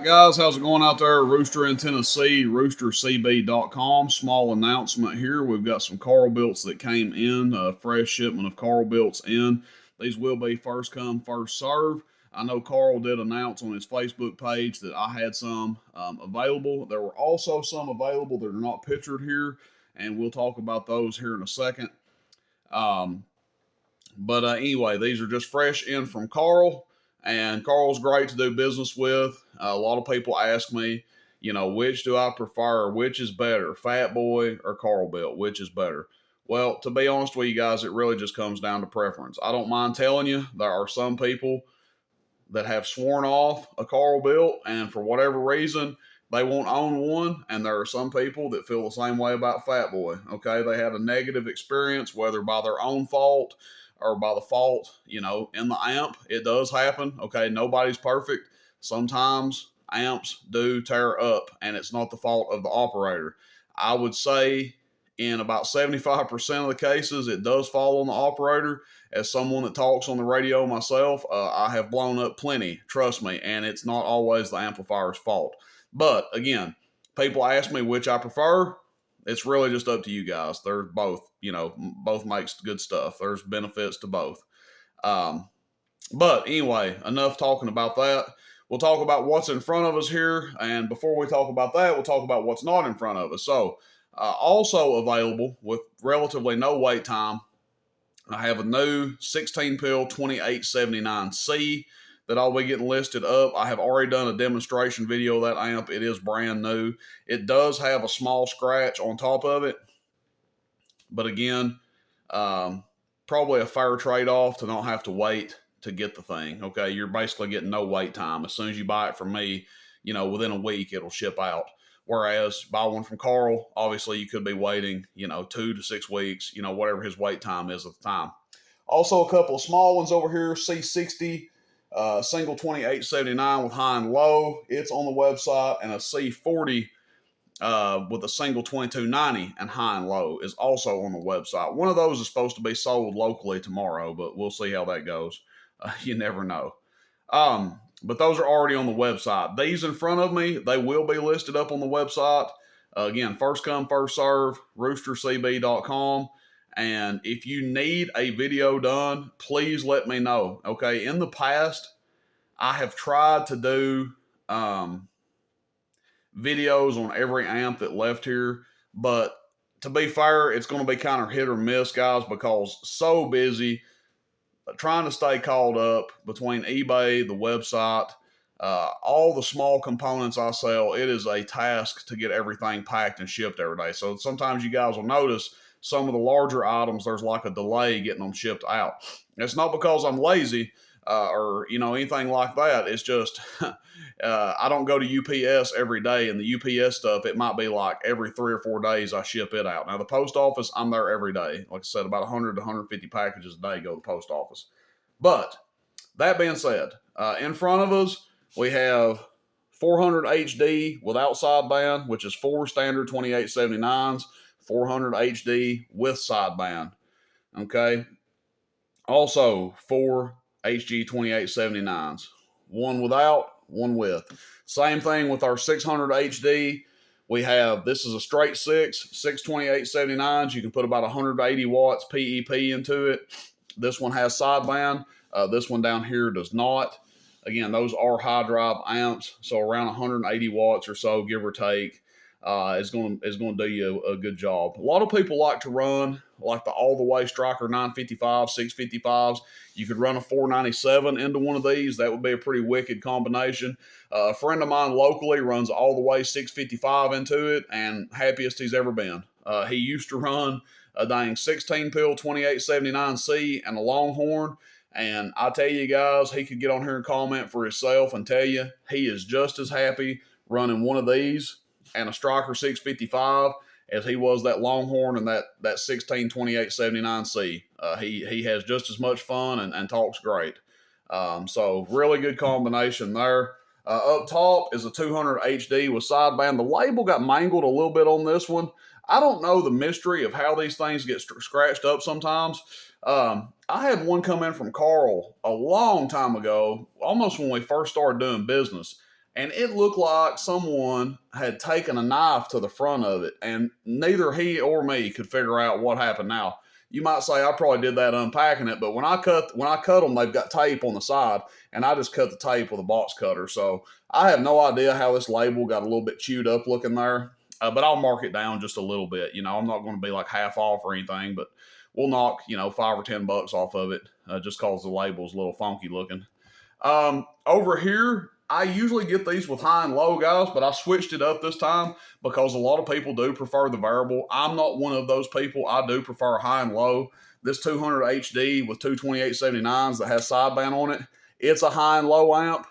Guys, how's it going out there? Rooster in Tennessee, roostercb.com. Small announcement here. We've got some Carl Builts that came in, a fresh shipment of Carl Builts in. These will be first come, first serve. I know Carl did announce on his Facebook page that I had some available. There were also some available that are not pictured here, and we'll talk about those here in a second. Um, but anyway, these are just fresh in from Carl, and Carl's great to do business with. A lot of people ask me, which do I prefer? Which is better, Fat Boy or Carl Built? Which is better? Well, to be honest with you guys, it really just comes down to preference. I don't mind telling you, there are some people that have sworn off a Carl Built, and for whatever reason, they won't own one. And there are some people that feel the same way about Fat Boy. Okay, they had a negative experience, whether by their own fault or by the fault, in the amp. It does happen. Okay, nobody's perfect. Sometimes amps do tear up, and it's not the fault of the operator. I would say in about 75% of the cases, it does fall on the operator. As someone that talks on the radio myself, I have blown up plenty, trust me, and it's not always the amplifier's fault. But again, people ask me which I prefer. It's really just up to you guys. They're both, both makes good stuff. There's benefits to both. But anyway, enough talking about that. We'll talk about what's in front of us here. And before we talk about that, we'll talk about what's not in front of us. So, also available with relatively no wait time, I have a new 16 pill 2879C that I'll be getting listed up. I have already done a demonstration video of that amp. It is brand new. It does have a small scratch on top of it. But again, probably a fair trade-off to not have to wait to get the thing. Okay, you're basically getting no wait time. As soon as you buy it from me, within a week it'll ship out. Whereas buy one from Carl, obviously you could be waiting, 2 to 6 weeks, whatever his wait time is at the time. Also, a couple of small ones over here, C-60, single 2879 with high and low. It's on the website, and a C-40 with a single 2290 and high and low is also on the website. One of those is supposed to be sold locally tomorrow, but we'll see how that goes. You never know. But those are already on the website. These in front of me, they will be listed up on the website. Again, first come, first serve, roostercb.com. And if you need a video done, please let me know. Okay, in the past, I have tried to do videos on every amp that left here, but to be fair, it's going to be kind of hit or miss, guys, because so busy trying to stay caught up between eBay, the website, all the small components I sell. It is a task to get everything packed and shipped every day. So sometimes you guys will notice some of the larger items, there's like a delay getting them shipped out. It's not because I'm lazy or anything like that. It's just I don't go to UPS every day, and the UPS stuff, it might be like every 3 or 4 days I ship it out. Now the post office, I'm there every day. Like I said, about 100 to 150 packages a day go to the post office. But that being said, in front of us we have 400 HD without sideband, which is 4 standard 2879s, 400 HD with sideband. Okay. Also 4 HG 2879s, one without, one with. Same thing with our 600 HD. We have, this is a straight 6 2879s. You can put about 180 watts PEP into it. This one has sideband. This one down here does not. Again, those are high drive amps, so around 180 watts or so, give or take, is going to do you a good job. A lot of people like to run like the all the way Striker 955, 655s. You could run a 497 into one of these. That would be a pretty wicked combination. A friend of mine locally runs all the way 655 into it, and happiest he's ever been. He used to run a dang 16 pill 2879C and a Longhorn. And I tell you guys, he could get on here and comment for himself and tell you he is just as happy running one of these and a Striker 655 as he was that Longhorn and that 16 2879C. He has just as much fun and talks great. So really good combination there. Up top is a 200 HD with sideband. The label got mangled a little bit on this one. I don't know the mystery of how these things get scratched up sometimes. I had one come in from Carl a long time ago, almost when we first started doing business, and it looked like someone had taken a knife to the front of it, and neither he or me could figure out what happened. Now, you might say I probably did that unpacking it, but when I cut them, they've got tape on the side, and I just cut the tape with a box cutter. So I have no idea how this label got a little bit chewed up looking there, but I'll mark it down just a little bit. I'm not going to be like half off or anything, but we'll knock $5 or $10 off of it just cause the label's a little funky looking. Over here, I usually get these with high and low, guys, but I switched it up this time because a lot of people do prefer the variable. I'm not one of those people. I do prefer high and low. This 200 HD with two 2879s that has sideband on it, it's a high and low amp.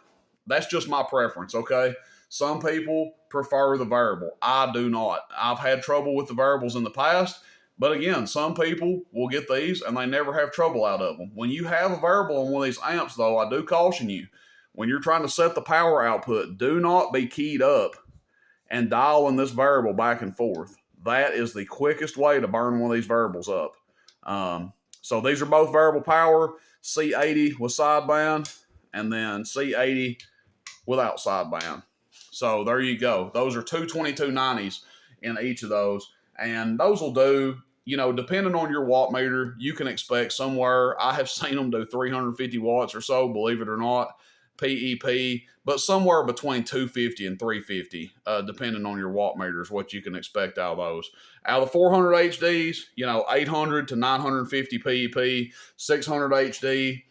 That's just my preference, okay? Some people prefer the variable. I do not. I've had trouble with the variables in the past, but again, some people will get these and they never have trouble out of them. When you have a variable on one of these amps, though, I do caution you. When you're trying to set the power output, do not be keyed up and dialing this variable back and forth. That is the quickest way to burn one of these variables up. So these are both variable power, C-80 with sideband, and then C-80 without sideband. So there you go. Those are two 2290s in each of those. And those will do, depending on your watt meter, you can expect somewhere, I have seen them do 350 watts or so, believe it or not, PEP, but somewhere between 250 and 350, depending on your watt meters, what you can expect out of those. Out of the 400 HDs, 800 to 950 PEP, 600 HD,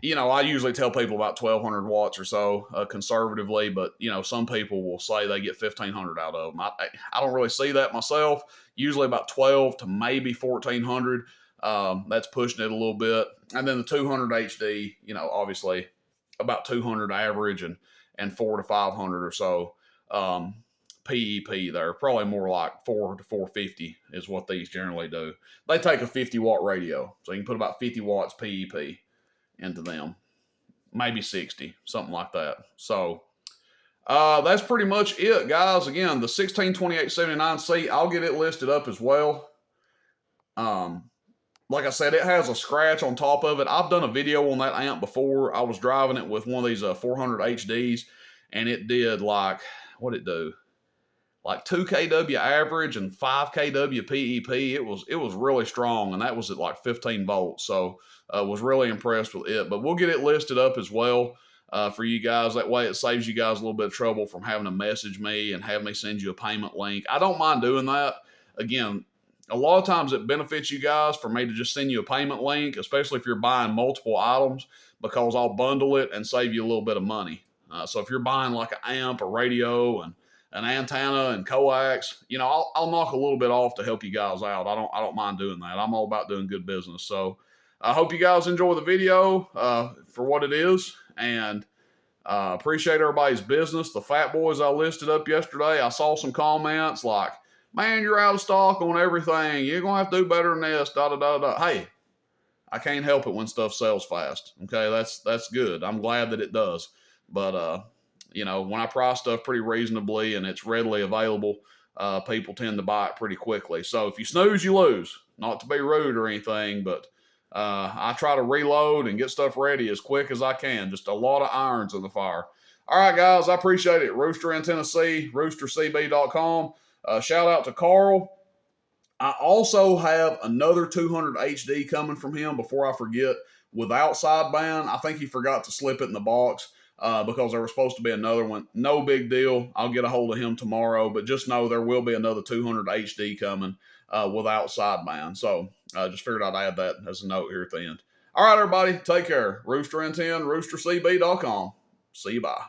I usually tell people about 1,200 watts or so conservatively, but, some people will say they get 1,500 out of them. I don't really see that myself. Usually about 12 to maybe 1,400. That's pushing it a little bit. And then the 200 HD, obviously about 200 average and 400 to 500 or so PEP there. Probably more like 400 to 450 is what these generally do. They take a 50 watt radio, so you can put about 50 watts PEP into them, maybe 60, something like that. So that's pretty much it, guys. Again, the 162879C, I'll get it listed up as well. Like I said, it has a scratch on top of it. I've done a video on that amp before. I was driving it with one of these 400 HDs, and it did what'd it do? Like 2 kW average and 5 kW PEP. It was really strong, and that was at like 15 volts. So was really impressed with it. But we'll get it listed up as well for you guys. That way it saves you guys a little bit of trouble from having to message me and have me send you a payment link. I don't mind doing that. Again, a lot of times it benefits you guys for me to just send you a payment link, especially if you're buying multiple items, because I'll bundle it and save you a little bit of money. So if you're buying like an amp, a radio, and an antenna and coax, I'll knock a little bit off to help you guys out. I don't mind doing that. I'm all about doing good business. So I hope you guys enjoy the video for what it is, and appreciate everybody's business. The Fat Boys I listed up yesterday, I saw some comments like, man, you're out of stock on everything. You're going to have to do better than this, da-da-da-da. Hey, I can't help it when stuff sells fast. Okay, that's good. I'm glad that it does. But, when I price stuff pretty reasonably and it's readily available, people tend to buy it pretty quickly. So if you snooze, you lose. Not to be rude or anything, but I try to reload and get stuff ready as quick as I can. Just a lot of irons in the fire. All right, guys, I appreciate it. Rooster in Tennessee, roostercb.com. Shout out to Carl. I also have another 200 HD coming from him before I forget without sideband. I think he forgot to slip it in the box because there was supposed to be another one. No big deal. I'll get a hold of him tomorrow, but just know there will be another 200 HD coming without sideband. So just figured I'd add that as a note here at the end. All right, everybody, take care. Rooster in 10, roostercb.com. See you, bye.